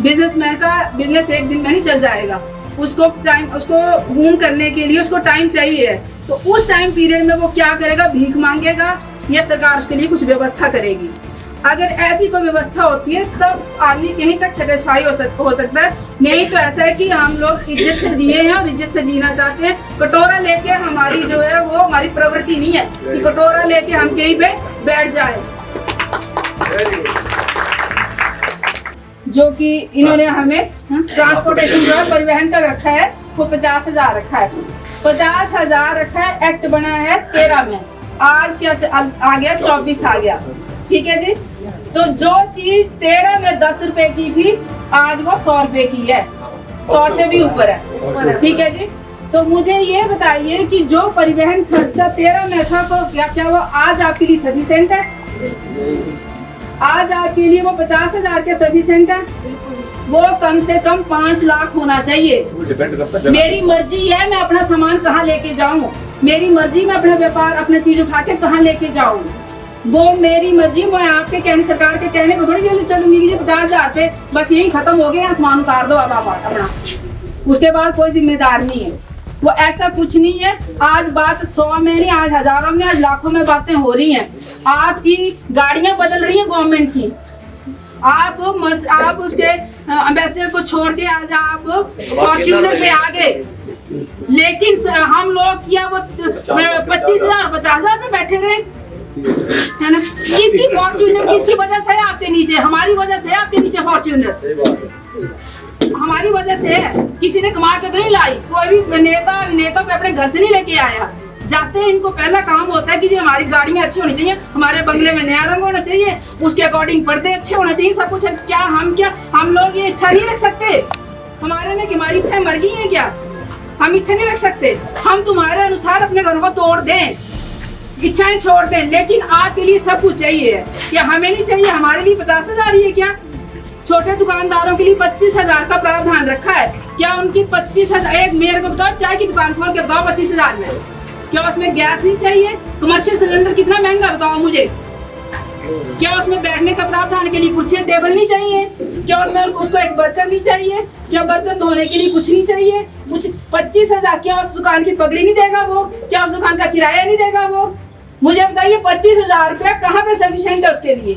बिजनेसमैन का बिजनेस एक दिन में नहीं चल जाएगा, उसको बूम करने के लिए उसको टाइम चाहिए। तो उस टाइम पीरियड में वो क्या करेगा? भीख मांगेगा या सरकार उसके लिए कुछ व्यवस्था करेगी? अगर ऐसी कोई व्यवस्था होती है तब आदमी कहीं तक सेटिस्फाई हो सकता है। नहीं तो ऐसा है कि हम लोग इज्जत से जिए हैं और इज्जत से जीना चाहते हैं। कटोरा लेके हमारी जो है वो हमारी प्रवृत्ति नहीं है कि कटोरा लेके हम कहीं पे बैठ जाए। जो कि इन्होंने हमें ट्रांसपोर्टेशन जो है परिवहन का रखा है वो 50,000 रखा है, 50,000 रखा है। एक्ट बना है 13 में, आज क्या आ गया 24 आ गया, ठीक है जी। तो जो चीज 13 में 10 रुपए की थी आज वो 100 रुपए की है, 100 से भी ऊपर है, ठीक है जी। तो मुझे ये बताइए कि जो परिवहन खर्चा 13 में था तो क्या वो आज आपके लिए सफिशिएंट है? आज आपके लिए वो 50,000 के सफिशिएंट है? वो कम से कम 5 लाख होना चाहिए। मेरी मर्जी है मैं अपना सामान कहाँ लेके जाऊँ, मेरी मर्जी मैं अपना व्यापार अपनी चीज उठा के कहाँ लेके जाऊँ, वो मेरी मर्जी। मैं आपके कहने, सरकार के कहने पर थोड़ी चलूंगी कि 50,000 पे बस यही खत्म हो गया, सामान उतार दो अब आप अपना, उसके बाद कोई जिम्मेदार नहीं है। वो ऐसा कुछ नहीं है। आज बात 100 में नहीं, आज हजारों में, आज लाखों में बातें हो रही हैं। आपकी गाड़ियां बदल रही हैं गवर्नमेंट की, आप उसके एम्बेसडर को छोड़ के आज आप फॉर्च्यूनर पे आ गए, लेकिन हम लोग क्या वो 25,000 50,000 में बैठे रहे, है ना। किसकी फॉर्च्यूनर किसकी वजह से है आपके नीचे? हमारी वजह से है आपके नीचे फॉर्च्यूनर, हमारी वजह से है। किसी ने कमा के तो नहीं लाई, कोई भी नेता को अपने घर से नहीं लेके आया। जाते हैं इनको पहला काम होता है कि जी हमारी गाड़ी में अच्छी होनी चाहिए, हमारे बंगले में नया रंग होना चाहिए, उसके अकॉर्डिंग पर्दे अच्छे होना चाहिए, सब कुछ। क्या हम लोग ये इच्छा नहीं रख सकते हमारे में कि हमारी इच्छा मर गई है क्या? हम इच्छा नहीं रख सकते? हम तुम्हारे अनुसार अपने घरों को तोड़ दें, इच्छाएं छोड़ दें, लेकिन आपके लिए सब कुछ चाहिए। क्या हमें नहीं चाहिए? हमारे लिए 50,000 ही है क्या? छोटे दुकानदारों के लिए 25,000 का प्रावधान रखा है। क्या उनकी 25,000, एक मेरे को बताओ, चाय की दुकान खोल के बताओ 25,000 में, क्या उसमें गैस नहीं चाहिए? कमर्शियल सिलेंडर कितना महंगा बताओ मुझे। क्या उसमें बैठने का प्रावधान के लिए कुर्सियां टेबल नहीं चाहिए? क्या उसमें उसको एक बर्तन नहीं चाहिए? क्या बर्तन धोने के लिए कुछ नहीं चाहिए? कुछ 25,000 क्या उस दुकान की पगड़ी नहीं देगा वो? क्या उस दुकान का किराया नहीं देगा वो? मुझे बताइए 25,000 रुपया कहाँ पे सफिशिएंट है उसके लिए?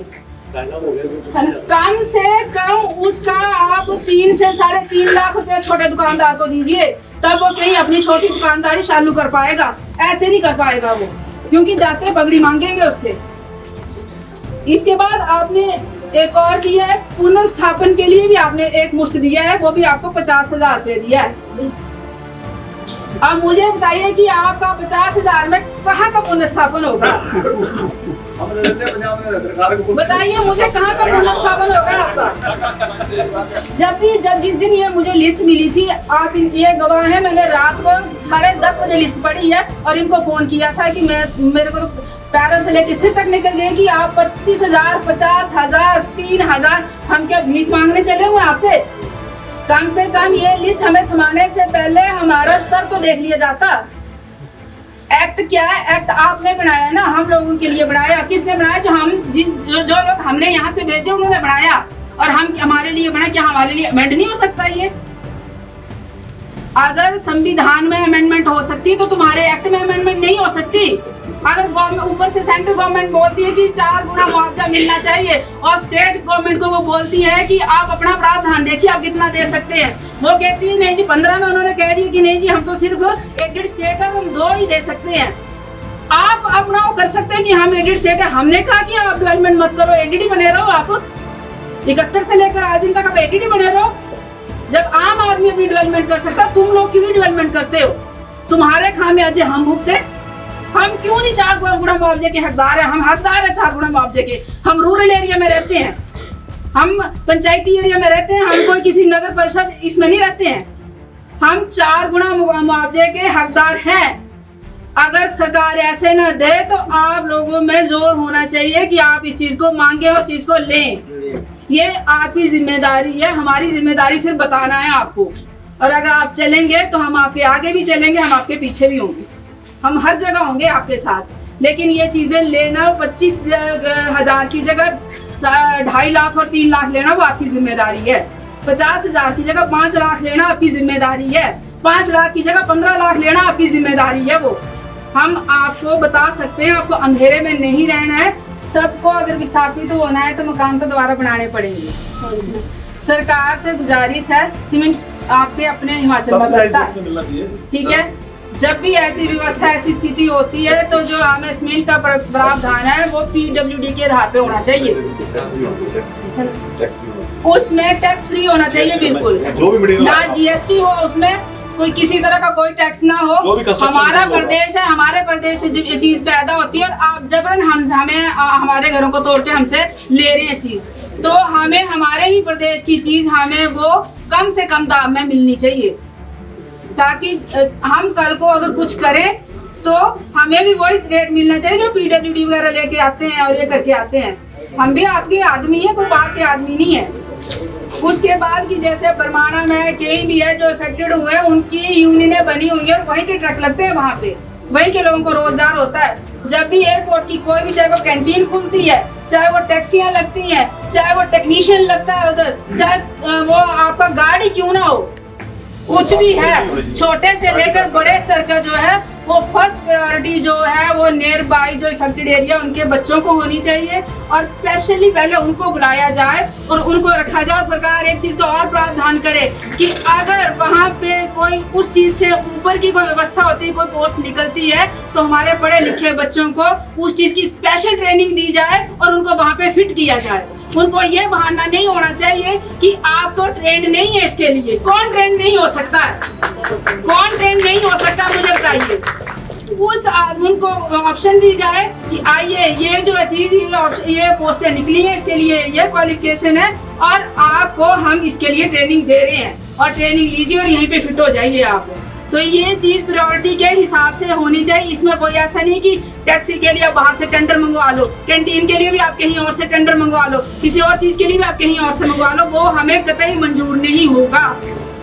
कम से कम उसका आप 3 से 3.5 लाख रुपया छोटे दुकानदार को दीजिए, तब वो कहीं अपनी छोटी दुकानदारी चालू कर पाएगा। ऐसे नहीं कर पाएगा वो, क्योंकि जाते पगड़ी मांगेंगे उससे। इसके बाद आपने एक और दिया है, पुनर्स्थापन के लिए भी आपने एक मुश्त दिया है, वो भी आपको 50,000 रुपये दिया है। अब मुझे बताइए कि आपका 50,000 में कहाँ का पुनर्स्थापन होगा? बताइए मुझे कहाँ का पुनर्स्थापन होगा आपका? जिस दिन ये मुझे लिस्ट मिली थी, आप ये गवाह हैं, मैंने रात को 10:30 बजे लिस्ट पढ़ी है और इनको फोन किया था कि मेरे को पैरों से लेकर सिर तक निकल गए कि आप 25,000 50,000 3,000 हम क्या भीख मांगने चले हुए आपसे? कम से कम ये लिस्ट हमें थमाने से पहले हमारा स्तर तो देख लिया जाता। एक्ट क्या है? एक्ट आपने बनाया ना, हम लोगों के लिए बनाया। किसने बनाया? जो लोग हमने यहाँ से भेजे उन्होंने बनाया, और हम हमारे लिए बना। क्या हमारे लिए अमेंड नहीं हो सकता? ये अगर संविधान में अमेंडमेंट हो सकती तो तुम्हारे एक्ट में अमेंडमेंट नहीं हो सकती। अगर ऊपर से सेंट्रल गवर्नमेंट बोलती है कि 4 गुना मुआवजा मिलना चाहिए, और स्टेट गवर्नमेंट को वो बोलती है कि आप अपना प्रावधान देखिए आप कितना दे सकते हैं, वो कहती है नहीं जी 15 में उन्होंने कह दिया कि नहीं जी हम तो सिर्फ एडिड स्टेट है, हम 2 ही दे सकते हैं। आप अपना वो कर सकते हैं कि हम एडिड स्टेट है। हमने कहा कि आप डेवलपमेंट मत करो, एडिड ही बने रहो। आप 71 से लेकर आज दिन तक आप एडिड ही बने रहो। जब आम आदमी अपनी डेवलपमेंट कर सकता, तुम लोग क्यों नहीं डेवलपमेंट करते हो? तुम्हारे खामियाजे हम भुगते। हम क्यों नहीं 4 गुना मुआवजे के हकदार हैं? हम हकदार है 4 गुना मुआवजे के। हम रूरल एरिया में रहते हैं, हम पंचायती एरिया में रहते हैं, हम कोई किसी नगर परिषद इसमें नहीं रहते हैं। हम 4 गुना मुआवजे के हकदार हैं। अगर सरकार ऐसे न दे तो आप लोगों में जोर होना चाहिए कि आप इस चीज को मांगे और चीज को लें। ये आपकी जिम्मेदारी है, हमारी जिम्मेदारी सिर्फ बताना है आपको। और अगर आप चलेंगे तो हम आपके आगे भी चलेंगे, हम आपके पीछे भी होंगे, हम हर जगह होंगे आपके साथ। लेकिन ये चीजें लेना 25,000 की जगह 2.5 लाख और 3 लाख लेना वो आपकी जिम्मेदारी है। 50,000 की जगह 5 लाख लेना आपकी जिम्मेदारी है। 5 लाख की जगह 15 लाख लेना आपकी जिम्मेदारी है। वो हम आपको बता सकते हैं, आपको अंधेरे में नहीं रहना है। सबको अगर विस्थापित होना है तो मकान तो दोबारा बनाने पड़ेंगे। सरकार से गुजारिश है, सीमेंट आपके अपने हिमाचल में बनता है, ठीक है। जब भी ऐसी व्यवस्था, ऐसी स्थिति होती है तो जो हमें सीमेंट का प्रावधान है वो PWD के आधार पे होना चाहिए, उसमें टैक्स फ्री होना चाहिए बिल्कुल, ना GST हो, उसमें कोई किसी तरह का कोई टैक्स ना हो। हमारा प्रदेश है, हमारे प्रदेश से जब ये चीज पैदा होती है और आप जबरन हमें हमारे घरों को तोड़ के हमसे ले रहे हैं चीज, तो हमें हमारे ही प्रदेश की चीज हमें वो कम से कम दाम में मिलनी चाहिए, ताकि हम कल को अगर कुछ करें तो हमें भी वही रेट मिलना चाहिए जो PWD वगैरह लेके आते हैं और ये करके आते हैं। हम भी आपके आदमी है, कोई बाहर के आदमी नहीं है। उसके बाद की जैसे बरमाना में कहीं भी है जो इफेक्टेड हुए हैं, उनकी यूनियनें बनी हुई है और वहीं के ट्रक लगते हैं, वहाँ पे वहीं के लोगों को रोजगार होता है। जब भी एयरपोर्ट की कोई भी, चाहे वो कैंटीन खुलती है, चाहे वो टैक्सियां लगती हैं, चाहे वो टेक्नीशियन लगता है उधर, चाहे वो आपका गाड़ी क्यों ना हो, कुछ भी है, छोटे से लेकर बड़े स्तर का जो है वो फर्स्ट प्रायोरिटी जो है वो नियर बाय जो इफेक्टेड एरिया उनके बच्चों को होनी चाहिए और स्पेशली पहले उनको बुलाया जाए और उनको रखा जाए। सरकार एक चीज का और प्रावधान करे कि अगर वहाँ पे कोई उस चीज से ऊपर की कोई व्यवस्था होती है, कोई पोस्ट निकलती है, तो हमारे पढ़े लिखे बच्चों को उस चीज की स्पेशल ट्रेनिंग दी जाए और उनको वहाँ पे फिट किया जाए। उनको ये बहाना नहीं होना चाहिए कि आप तो ट्रेंड नहीं है इसके लिए। कौन ट्रेंड नहीं हो सकता है? कौन ट्रेंड नहीं हो सकता मुझे बताइए। उस उनको ऑप्शन दी जाए कि आइए ये जो चीज ये पोस्टें निकली है, इसके लिए ये क्वालिफिकेशन है और आपको हम इसके लिए ट्रेनिंग दे रहे हैं और ट्रेनिंग लीजिए और यहीं पे फिट हो जाइए आप। तो ये चीज प्रायोरिटी के हिसाब से होनी चाहिए। इसमें कोई ऐसा नहीं कि टैक्सी के लिए आप बाहर से टेंडर मंगवा लो, कैंटीन के लिए भी आप कहीं और से टेंडर मंगवा लो, किसी और चीज के लिए भी आप कहीं और से मंगवा लो, वो हमें कतई मंजूर नहीं होगा।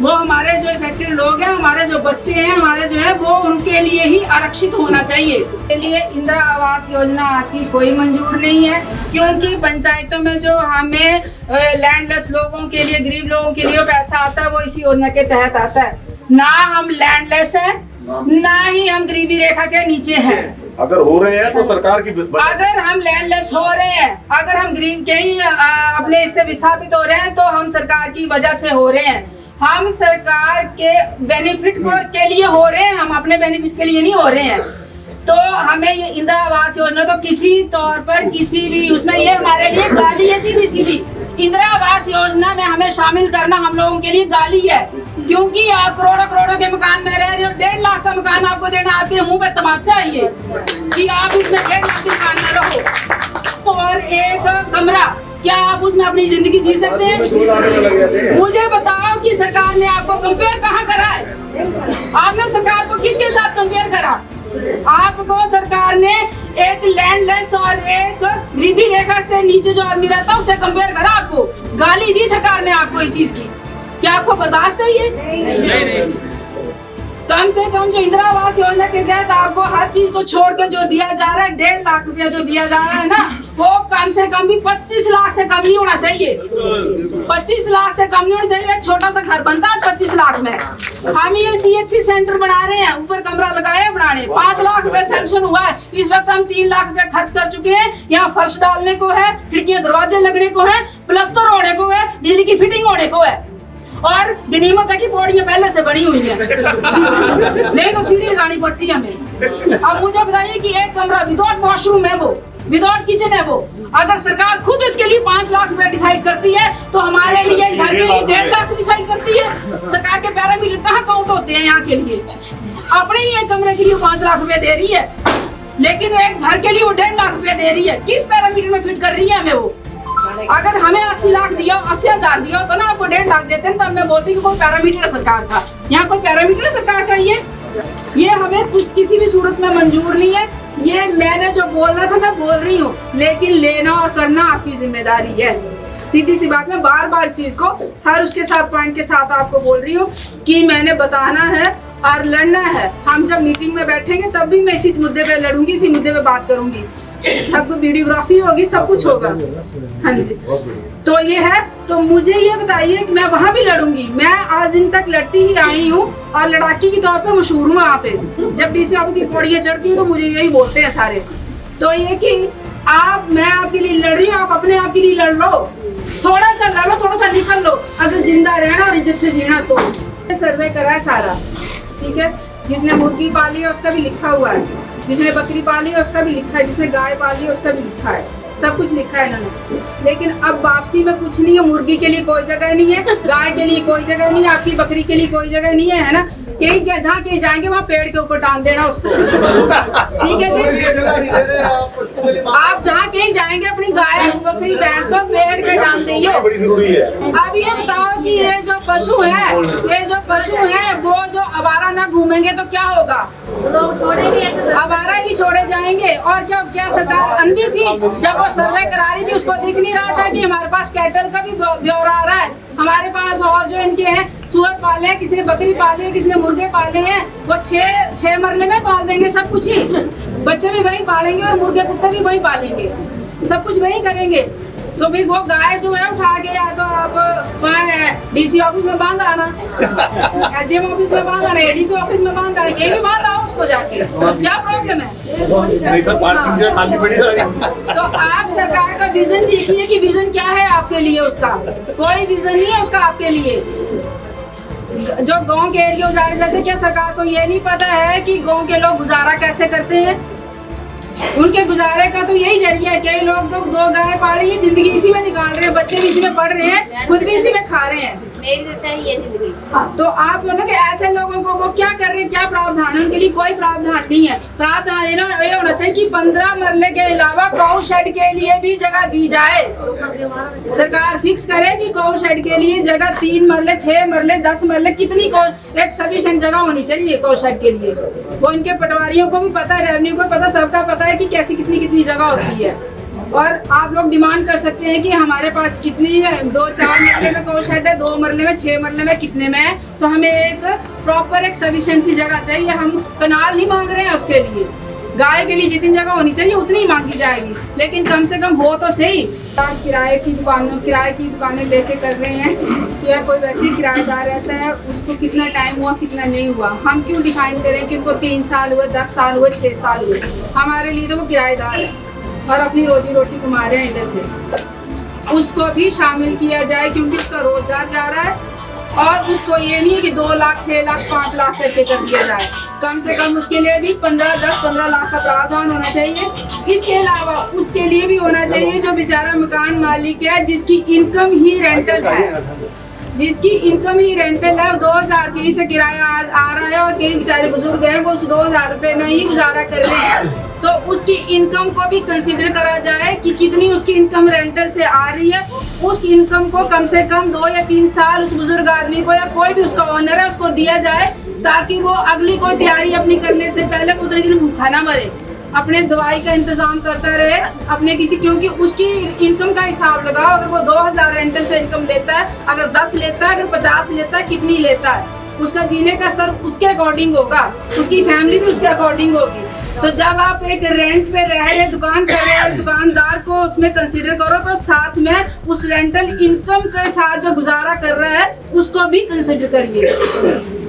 वो हमारे जो इफेक्टेड लोग हैं, हमारे जो बच्चे हैं, हमारे जो है वो उनके लिए ही आरक्षित होना चाहिए। इसके लिए इंदिरा आवास योजना आपकी कोई मंजूर नहीं है, क्योंकि पंचायतों में जो हमें लैंडलेस लोगों के लिए, गरीब लोगों के लिए पैसा आता है वो इसी योजना के तहत आता है। ना हम लैंडलेस हैं, ना ही हम गरीबी रेखा के नीचे हैं। अगर हो रहे हैं तो सरकार की, अगर हम लैंडलेस हो रहे हैं, अगर हम गरीब के ही अपने इससे विस्थापित हो रहे हैं तो हम सरकार की वजह से हो रहे हैं। हम सरकार के बेनिफिट के लिए हो रहे हैं, हम अपने बेनिफिट के लिए नहीं हो रहे हैं। तो हमें ये इंदिरा आवास योजना तो किसी तौर पर किसी भी उसमें ये हमारे लिए गाली है, सीधी सीधी। इंदिरा आवास योजना में हमें शामिल करना हम लोगों के लिए गाली है, क्योंकि आप करोड़ों करोड़ों के मकान में रह रहे हो। 1.5 लाख का मकान आपको देना, आपके मुंह पे तमाचा है ये कि आप इसमें 1.5 लाख के मकान में रहो और एक कमरा, क्या आप उसमें अपनी जिंदगी जी सकते हैं? मुझे बताओ कि सरकार ने आपको कंपेयर कहाँ करा है? आपने सरकार को किसके साथ कंपेयर करा? आपको सरकार ने एक लैंडलेस और एक गरीबी रेखा से नीचे जो आदमी रहता है उससे कंपेयर करा। आपको गाली दी सरकार ने आपको इस चीज की। क्या आपको बर्दाश्त है ये? नहीं। कम से कम जो इंदिरा आवास योजना के तहत आपको हर चीज को छोड़ के जो दिया जा रहा है, 1.5 लाख रुपया जो दिया जा रहा है ना, वो कम से कम भी 25 लाख से कम नहीं होना चाहिए। 25 लाख से कम नहीं होना चाहिए। एक छोटा सा घर बनता है 25 लाख में। हम ये CHC सेंटर बना रहे हैं, ऊपर कमरा लगाए बनाने, 5 लाख रुपए सैंक्शन हुआ है। इस वक्त हम 3 लाख रुपए खर्च कर चुके हैं। यहाँ फर्श डालने को है, खिड़कियां दरवाजे लगने को है, प्लस्तर होने को है, बिजली की फिटिंग होने को है और गनीमत है कि पौड़ियां पहले से बनी हुई है, नहीं तो सीढ़ी लगानी पड़ती है हमें। अब मुझे बताइए कि एक कमरा विदाउट वॉशरूम है, वो विदाउट किचन है, वो अगर सरकार खुद इसके लिए 5 लाख रुपए डिसाइड करती है तो हमारे लिए घर के लिए 1.5 लाख डिसाइड करती है। सरकार के पैरामीटर कहाँ काउंट होते हैं यहाँ के लिए? अपने ही एक कमरे के लिए 5 लाख रुपए दे रही है, लेकिन एक घर के लिए वो 1.5 लाख रुपए दे रही है। किस पैरामीटर में फिट कर रही है हमें वो? अगर हमें 80 लाख दिया, 80,000 दिया तो ना आपको 1.5 लाख देते हैं, तब मैं बोलती कि कोई पैरामीटर है सरकार का। यहाँ कोई पैरामीटर है सरकार का? ये हमें किसी भी सूरत में मंजूर नहीं है। ये मैंने जो बोलना था मैं बोल रही हूँ, लेकिन लेना और करना आपकी जिम्मेदारी है। सीधी सी बात, मैं बार बार इस चीज को हर उसके साथ पॉइंट के साथ आपको बोल रही हूँ कि मैंने बताना है और लड़ना है। हम जब मीटिंग में बैठेंगे तब भी मैं इसी मुद्दे पे लड़ूंगी, इसी मुद्दे पे बात करूंगी। सब वीडियोग्राफी होगी, सब कुछ होगा। हाँ जी, तो ये है। तो मुझे ये बताइए कि मैं वहाँ भी लड़ूंगी। मैं आज दिन तक लड़ती ही आई हूँ और लड़ाकी के तौर पे मशहूर हूँ वहाँ पे। जब DC ऑफिस की पौड़ियाँ चढ़ती हूँ तो मुझे यही बोलते हैं सारे। तो ये कि मैं आपके लिए लड़ रही हूँ, आप अपने आप के लिए लड़ लो, थोड़ा सा लड़ लो, थोड़ा सा निकल लो, अगर जिंदा रहना और इज्जत से जीना तो। सर्वे करा है सारा, ठीक है, जिसने मुर्गी पाली है उसका भी लिखा हुआ है, जिसने बकरी पाली है उसका भी लिखा है, जिसने गाय पाली है उसका भी लिखा है, सब कुछ लिखा है इन्होंने। लेकिन अब वापसी में कुछ नहीं है, मुर्गी के लिए कोई जगह नहीं है, गाय के लिए कोई जगह नहीं है, आपकी बकरी के लिए कोई जगह नहीं है ना। कहीं क्या जहाँ कहीं जाएंगे वहाँ पेड़ के ऊपर टांग देना उसको, ठीक है जी। आप जहाँ कहीं जाएंगे अपनी गाय बकरी भैंस को पेड़ पे टांग देंगे। अब ये बताओ कि ये जो पशु है वो जो आवारा ना घूमेंगे तो क्या होगा? आवारा ही छोड़े जाएंगे। और क्या सरकार अंधी थी जब वो सर्वे करा रही थी? उसको दिख नहीं रहा था कि हमारे पास कैटल का भी ब्यौरा आ रहा है, हमारे पास और जो इनके हैं सुअर पाले हैं, किसी ने बकरी पाली है, किसी ने मुर्गे पाले हैं, वो छह मरले में पाल देंगे सब कुछ ही, बच्चे भी वही पालेंगे और मुर्गे कुत्ते भी वही पालेंगे, सब कुछ वही करेंगे। तो फिर वो गाय जो है उठा के या तो आप डीसी ऑफिस में बांध आना, एसडीएम ऑफिस में बांध आना, एडीसी ऑफिस में बांध आना, कहीं भी बांध आओ उसको जाके, क्या प्रॉब्लम है? तो आप सरकार का विजन देखिए कि विजन क्या है आपके लिए, उसका कोई विजन नहीं है उसका आपके लिए। जो गांव के एरिया उजाड़े जाते हैं, क्या सरकार को ये नहीं पता है कि गांव के लोग गुजारा कैसे करते हैं? उनके गुजारे का तो यही जरिया है। कई लोग तो 2 गाय पाल रही है, जिंदगी इसी में निकाल रहे हैं, बच्चे भी इसी में पढ़ रहे हैं, खुद भी इसी में खा रहे हैं। मेरे जैसा ही है जिंदगी। तो आप बोलो कि ऐसे लोगों को वो क्या कर रहे हैं, क्या प्रावधान है? उनके लिए कोई प्रावधान नहीं है। प्रावधान ये होना चाहिए कि 15 मरले के अलावा गौ शेड के लिए भी जगह दी जाए। सरकार फिक्स करे कि गौ शेड के लिए जगह 3 मरले, 6 मरले, 10 मरले, कितनी एक सफिशिएंट जगह होनी चाहिए गौ शेड के लिए। वो इनके पटवारियों को भी पता है, रेवेन्यू को पता, सबका पता है कि कैसी कितनी जगह होती है। और आप लोग डिमांड कर सकते हैं कि हमारे पास कितनी है, 2-4 मरले में गौ शेड है, 2 मरले में, 6 मरले में, कितने में है? तो हमें एक प्रॉपर एक सफिशिएंसी जगह चाहिए। हम कनाल नहीं मांग रहे हैं उसके लिए, गाय के लिए जितनी जगह होनी चाहिए उतनी ही मांगी जाएगी, लेकिन कम से कम हो तो सही। किराए की दुकानें लेके कर रहे हैं या कोई वैसे ही किराएदार रहता है, उसको कितना टाइम हुआ कितना नहीं हुआ, हम क्यों डिफाइन करें कि उनको 3 साल हुए, 10 साल हुए, 6 साल हुए? हमारे लिए तो वो किराएदार है और अपनी रोजी रोटी कमा रहे हैं इधर से। उसको भी शामिल किया जाए क्योंकि उसका रोजगार जा रहा है। और उसको ये नहीं है कि 2 लाख, 6 लाख, 5 लाख करके कर दिया जाए, कम से कम उसके लिए भी 10-15 लाख का प्रावधान होना चाहिए। इसके अलावा उसके लिए भी होना चाहिए जो बेचारा मकान मालिक है, जिसकी इनकम ही रेंटल है, जिसकी इनकम ही रेंटल है, 2000 कहीं से किराया आ रहा है और कई बेचारे बुजुर्ग हैं वो उस 2000 रुपए में ही गुजारा कर रहे हैं। तो उसकी इनकम को भी कंसीडर करा जाए कि कितनी उसकी इनकम रेंटल से आ रही है। उस इनकम को कम से कम 2 या 3 साल उस बुजुर्ग आदमी को या कोई भी उसका ओनर है उसको दिया जाए, ताकि वो अगली कोई तैयारी अपनी करने से पहले उतने दिन भूखा ना मरे, अपने दवाई का इंतजाम करता रहे अपने किसी, क्योंकि उसकी इनकम का हिसाब लगाओ। अगर वो 2000 रेंटल से इनकम लेता है, अगर 10 लेता है, अगर 50 लेता है, कितनी लेता है, उसका जीने का स्तर उसके अकॉर्डिंग होगा, उसकी फैमिली भी उसके अकॉर्डिंग होगी। तो जब आप एक रेंट पे रह रहे दुकान कर रहे हैं, दुकानदार को उसमें कंसीडर करो, तो साथ में उस रेंटल इनकम के साथ जो गुजारा कर रहा है उसको भी कंसीडर करिए।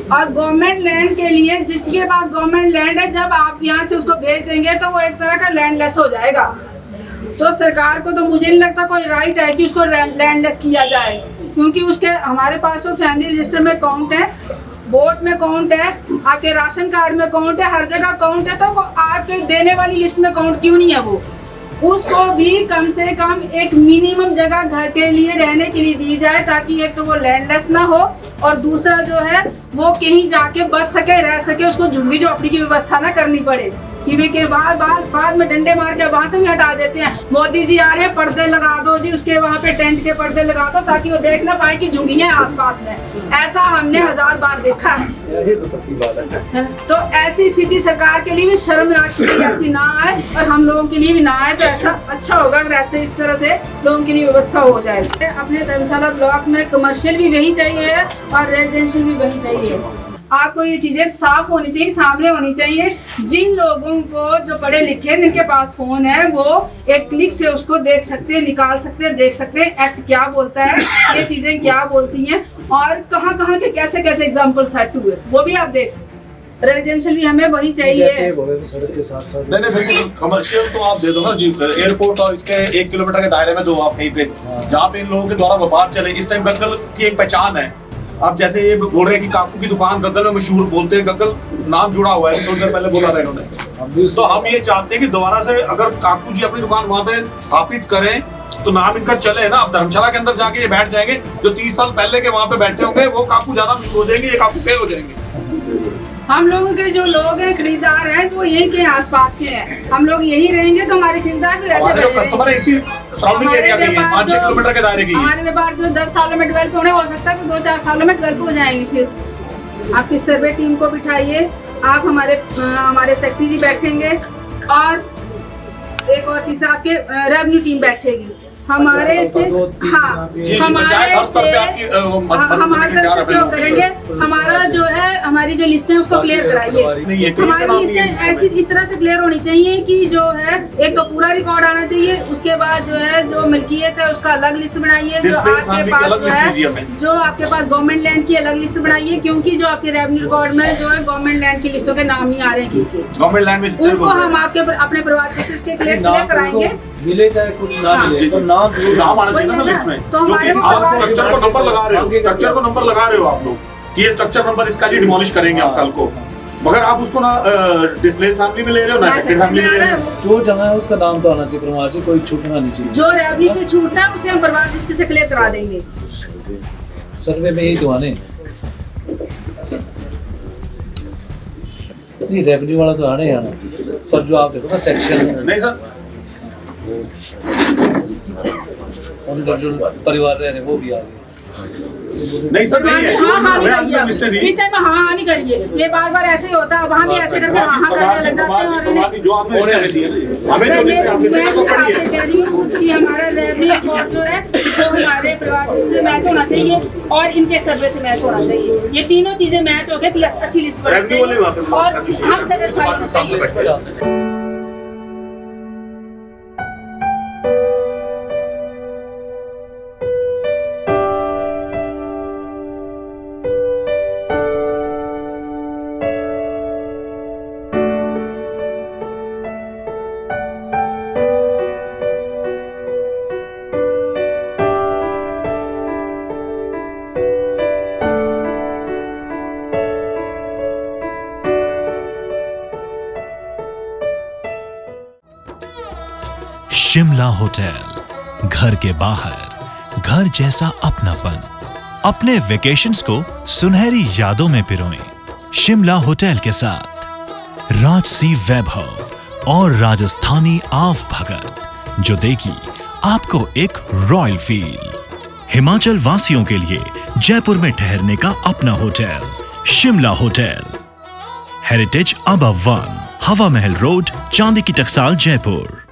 और गवर्नमेंट लैंड के लिए, जिसके पास गवर्नमेंट लैंड है, जब आप यहाँ से उसको भेज देंगे तो वो एक तरह का लैंडलेस हो जाएगा। तो सरकार को तो मुझे नहीं लगता कोई राइट है कि उसको लैंडलेस किया जाए, क्योंकि उसके हमारे पास वो फैमिली रजिस्टर में अकाउंट है, वोट में अकाउंट है, आपके राशन कार्ड में अकाउंट है, हर जगह अकाउंट है। तो आपके देने वाली लिस्ट में अकाउंट क्यों नहीं है? वो उसको भी कम से कम एक मिनिमम जगह घर के लिए रहने के लिए दी जाए, ताकि एक तो वो लैंडलेस ना हो और दूसरा जो है वो कहीं जाके बच सके, रह सके, उसको झुग्गी झोपड़ी की व्यवस्था ना करनी पड़े कि वे के बाद में डंडे मार के वहाँ से भी हटा देते हैं। मोदी जी आ रहे हैं, पर्दे लगा दो जी, उसके वहाँ पे टेंट के पर्दे लगा दो ताकि वो देख ना पाए कि झुग्गियाँ आसपास में। ऐसा हमने 1000 बार देखा है। तो ऐसी स्थिति सरकार के लिए भी शर्मनाक स्थिति ऐसी ना आए और हम लोगों के लिए भी ना आए, तो ऐसा अच्छा होगा अगर ऐसे इस तरह से लोगों के लिए व्यवस्था हो जाए। अपने धर्मशाला ब्लॉक में कमर्शियल भी वही चाहिए और रेजिडेंशियल भी वही चाहिए। आपको ये चीजें साफ होनी चाहिए, सामने होनी चाहिए। जिन लोगों को जो पढ़े लिखे जिनके पास फोन है वो एक क्लिक से उसको देख सकते हैं, निकाल सकते हैं, देख सकते हैं एक्ट क्या बोलता है, ये चीजें क्या बोलती हैं और कहाँ कहाँ के कैसे कैसे एग्जाम्पल सेट हुए वो भी आप देख सकते हैं। रेजिडेंशियल भी हमें वही चाहिए। नहीं बिल्कुल कमर्शियल तो आप दे दो ना जी, एयरपोर्ट और इसके 1 किलोमीटर के दायरे में दो आप कहीं पे, जहाँ पे इन लोगों के द्वारा व्यापार चले। इस टाइम गग्गल की एक पहचान है। अब जैसे ये बोल रहे हैं कि काकू की दुकान गग्गल में मशहूर, बोलते हैं गग्गल नाम जुड़ा हुआ है, थोड़ी देर पहले बोला था इन्होंने। तो हम ये चाहते हैं कि दोबारा से अगर काकू जी अपनी दुकान वहाँ पे स्थापित करें तो नाम इनका चले ना। अब धर्मशाला के अंदर जाके ये बैठ जाएंगे, जो 30 साल पहले के वहाँ पे बैठे होंगे वो काकू ज्यादा हो जाएंगे, ये काकू फेल हो जाएंगे। हम लोगों के जो लोग हैं खरीदार हैं वो यहीं के आसपास के हैं, हम लोग यहीं रहेंगे तो हमारे खरीदार भी वैसे बने कस्टमर इसी सराउंडिंग एरिया के हैं, 5-6 किलोमीटर के दायरे की। हमारे व्यापार जो 10 सालों में डेवलप होने हो सकता है, 2-4 सालों में डेवलप हो जाएंगे। फिर आपकी सर्वे टीम को बिठाइए, आप हमारे सेक्रेटरी जी बैठेंगे और एक और तीसरा आपके रेवेन्यू टीम बैठेगी। हमारे से हमारे तरफ से वो करेंगे। हमारा जो है हमारी जो लिस्ट है उसको क्लियर कराइए। हमारी लिस्ट ऐसी इस तरह से क्लियर होनी चाहिए कि जो है एक तो पूरा रिकॉर्ड आना चाहिए, उसके बाद जो है जो मिल्कियत है उसका अलग लिस्ट बनाइए, जो आपके पास जो है जो आपके पास गवर्नमेंट लैंड की अलग लिस्ट बनाइए, क्योंकि जो आपके रेवेन्यू रिकॉर्ड में जो है गवर्नमेंट लैंड की लिस्टों के नाम नहीं आ रहे हैं, गवर्नमेंट लैंड में उनको हम आपके अपने परिवार के क्लियर कराएंगे। मिले चाहे कुछ ना मिले तो नाम आना चाहिए ना लिस्ट में। तो हमारे आप स्ट्रक्चर को नंबर लगा रहे हो, स्ट्रक्चर को नंबर लगा रहे हो आप लोग, ये स्ट्रक्चर नंबर इसका जी डिमोलिश करेंगे आप कल को, मगर आप उसको ना डिस्प्लेस फैमिली में ले रहे हो ना अफेक्टेड फैमिली में ले रहे हो। जो जगह है उसका नाम तो आना चाहिए, परिवार से कोई छूटना नहीं चाहिए। जो रेवेन्यू से छूटता है उसे हम परिवार लिस्ट से क्लियर करा देंगे। सर्वे में यही तो आने नहीं, रेवेन्यू वाला तो आना ही आना, पर जो आप देखो ना सेक्शन नहीं सर अंदर जो परिवार रह रहे वो भी आ गए। नहीं सर नहीं है, इस टाइम हाँ नहीं करिए, ये बार बार ऐसे ही होता है, वहाँ भी ऐसे करके हाँ करने लग जाते हैं। जो आपने लिस्ट दी है हमें जो लिस्ट आपसे कह रही हूँ कि हमारा रेवेन्यू रिकॉर्ड जो है वो हमारे परिवार से मैच होना चाहिए और इनके सर्वे से मैच होना चाहिए। ये तीनों चीजें मैच हो गए, अच्छी लिस्ट बननी चाहिए और हम सेटिस्फाइड होना चाहिए। शिमला होटल, घर के बाहर घर जैसा अपनापन। अपने वेकेशंस को सुनहरी यादों में पिरोएं शिमला होटल के साथ। राजसी वैभव और राजस्थानी आव भगत जो देगी आपको एक रॉयल फील। हिमाचल वासियों के लिए जयपुर में ठहरने का अपना hotel Shimla hotel. Heritage above 1, हवा महल रोड, चांदी की टकसाल, जयपुर।